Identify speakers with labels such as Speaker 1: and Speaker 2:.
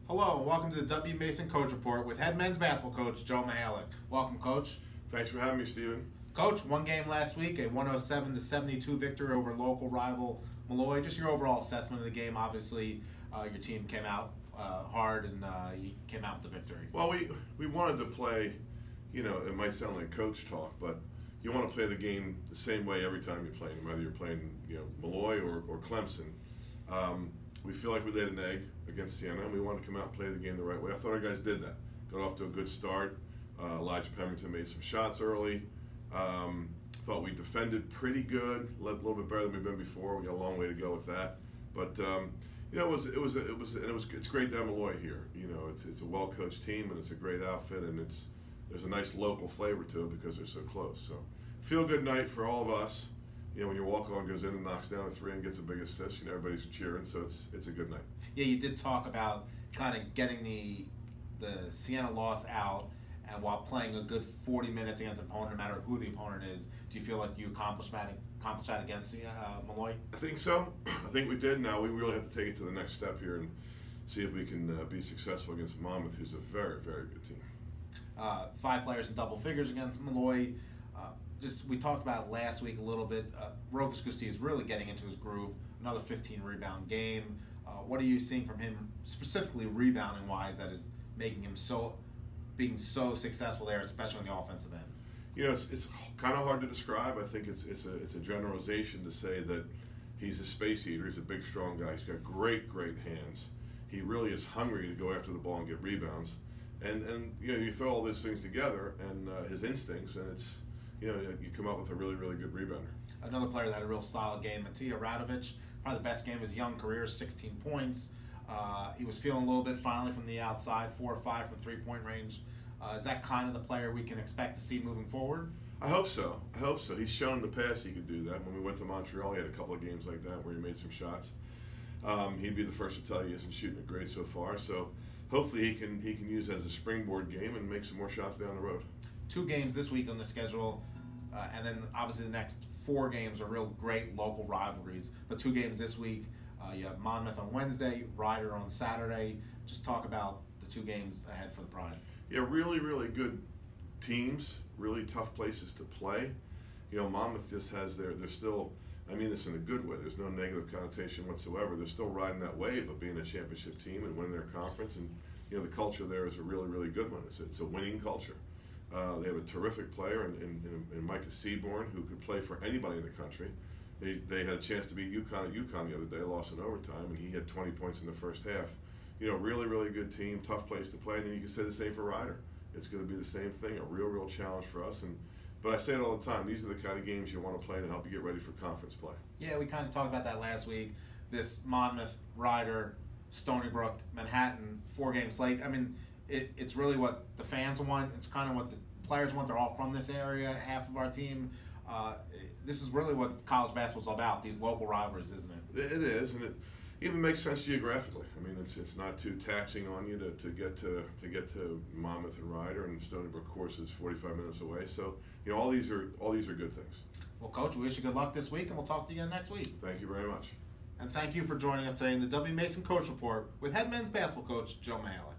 Speaker 1: Hello, and welcome to the W. Mason Coach Report with head men's basketball coach Joe Mihalich. Welcome, Coach.
Speaker 2: Thanks for having me, Stephen.
Speaker 1: Coach, one game last week, a 107-72 victory over local rival Mihalich. Just your overall assessment of the game. Obviously, your team came out hard and you came out with the victory.
Speaker 2: Well, we wanted to play, it might sound like coach talk, but you want to play the game the same way every time you play them, whether you're playing Mihalich or Clemson. We feel like we laid an egg against Siena, and we wanted to come out and play the game the right way. I thought our guys did that. Got off to a good start. Elijah Pemberton made some shots early. Thought we defended pretty good, a little bit better than we've been before. We got a long way to go with that, but it's great to have Mihalich here. It's a well-coached team, and it's a great outfit, and there's a nice local flavor to it because they're so close. So, feel good night for all of us. When your walk-on goes in and knocks down a three and gets a big assist, everybody's cheering, so it's a good night.
Speaker 1: Yeah, you did talk about kind of getting the Siena loss out, and while playing a good 40 minutes against an opponent, no matter who the opponent is. Do you feel like you accomplished that against Mihalich?
Speaker 2: I think so. I think we did. Now we really have to take it to the next step here and see if we can be successful against Monmouth, who's a very, very good team.
Speaker 1: 5 players in double figures against Mihalich. We talked about it last week a little bit. Rokas Gusti is really getting into his groove. Another 15 rebound game. What are you seeing from him, specifically rebounding wise, that is making him being so successful there, especially on the offensive end?
Speaker 2: It's kind of hard to describe. I think it's a generalization to say that he's a space eater. He's a big, strong guy. He's got great hands. He really is hungry to go after the ball and get rebounds. And you throw all these things together and his instincts, and it's you come up with a really, really good rebounder.
Speaker 1: Another player that had a real solid game, Matija Radovic, probably the best game of his young career, 16 points. He was feeling a little bit finally from the outside, 4 or 5 from three-point range. Is that kind of the player we can expect to see moving forward?
Speaker 2: I hope so. He's shown in the past he could do that. When we went to Montreal, he had a couple of games like that where he made some shots. He'd be the first to tell you he isn't shooting it great so far. So hopefully he can use it as a springboard game and make some more shots down the road. 2
Speaker 1: games this week on the schedule, and then obviously the next 4 games are real great local rivalries. But 2 games this week. You have Monmouth on Wednesday, Ryder on Saturday. Just talk about the 2 games ahead for the Pride.
Speaker 2: Yeah, really, really good teams, really tough places to play. Monmouth just has they're still, I mean this in a good way, there's no negative connotation whatsoever. They're still riding that wave of being a championship team and winning their conference, and the culture there is a really, really good one. It's a winning culture. They have a terrific player in Micah Seaborn, who could play for anybody in the country. They had a chance to beat UConn at UConn the other day, lost in overtime, and he had 20 points in the first half. Really, really good team, tough place to play, and then you can say the same for Ryder. It's going to be the same thing, a real challenge for us. But I say it all the time, these are the kind of games you want to play to help you get ready for conference play.
Speaker 1: Yeah, we kind of talked about that last week. This Monmouth, Ryder, Stony Brook, Manhattan, 4-game slate. I mean, it's really what the fans want. It's kind of what the players want. They're all from this area, half of our team. This is really what college basketball is all about, these local rivalries, isn't it?
Speaker 2: It is, and it even makes sense geographically. I mean, it's not too taxing on you to get to Monmouth and Ryder, and Stony Brook, of course, is 45 minutes away. So, all these are good things.
Speaker 1: Well, Coach, we wish you good luck this week, and we'll talk to you again next week.
Speaker 2: Thank you very much.
Speaker 1: And thank you for joining us today in the W. Mason Coach Report with head men's basketball coach Joe Mihalich.